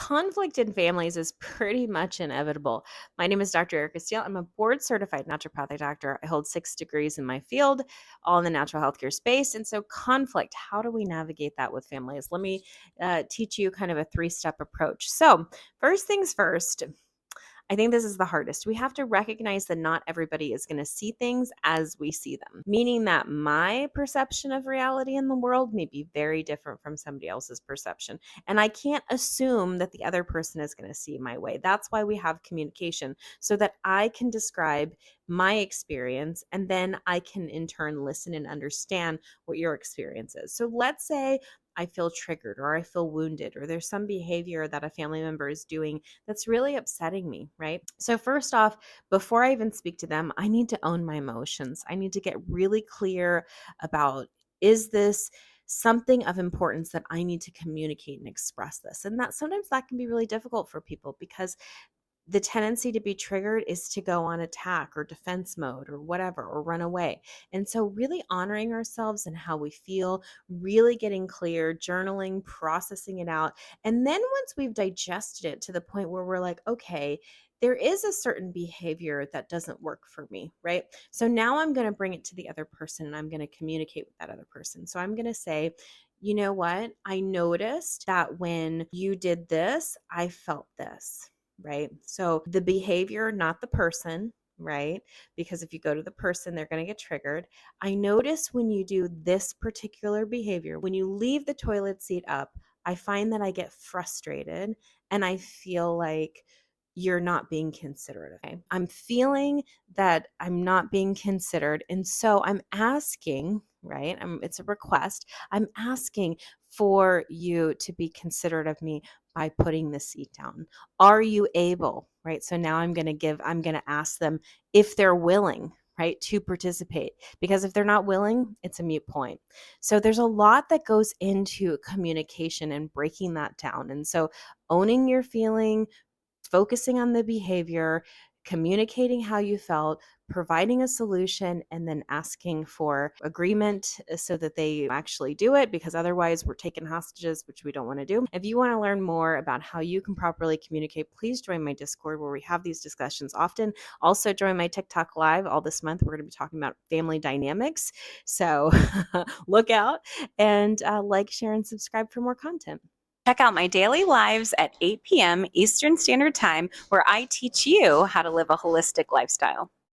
conflict in families is pretty much inevitable. My name is Dr. Erica Steele. I'm a board certified naturopathic doctor. I hold 6 degrees in my field, all in the natural healthcare space. And so, conflict, how do we navigate that with families? Let me teach you kind of a 3-step approach. So, first things first, I think this is the hardest. We have to recognize that not everybody is going to see things as we see them, meaning that my perception of reality in the world may be very different from somebody else's perception. And I can't assume that the other person is going to see my way. That's why we have communication, so that I can describe my experience and then I can in turn listen and understand what your experience is. So let's say I feel triggered or I feel wounded or there's some behavior that a family member is doing that's really upsetting me, right? So, first off, before I even speak to them, I need to own my emotions. I need to get really clear about, is this something of importance that I need to communicate and express this? And that sometimes that can be really difficult for people because the tendency to be triggered is to go on attack or defense mode or whatever, or run away. And so, really honoring ourselves and how we feel, really getting clear, journaling, processing it out. And then, once we've digested it to the point where we're like, okay, there is a certain behavior that doesn't work for me, right? So now I'm going to bring it to the other person and I'm going to communicate with that other person. So I'm going to say, you know what? I noticed that when you did this, I felt this, right? So the behavior, not the person, right? Because if you go to the person, they're going to get triggered. I notice when you do this particular behavior, when you leave the toilet seat up, I find that I get frustrated and I feel like you're not being considerate. Okay. I'm feeling that I'm not being considered. And so I'm asking, right? It's a request. I'm asking for you to be considerate of me by putting the seat down. Are you able, right? So now I'm going to ask them if they're willing, right, to participate. Because if they're not willing, it's a moot point. So there's a lot that goes into communication and breaking that down. And so owning your feeling, focusing on the behavior, communicating how you felt, providing a solution, and then asking for agreement so that they actually do it, because otherwise we're taking hostages, which we don't want to do. If you want to learn more about how you can properly communicate, please join my Discord where we have these discussions often. Also join my TikTok live all this month. We're going to be talking about family dynamics. So look out and like, share, and subscribe for more content. Check out my daily lives at 8 p.m. Eastern Standard Time, where I teach you how to live a holistic lifestyle.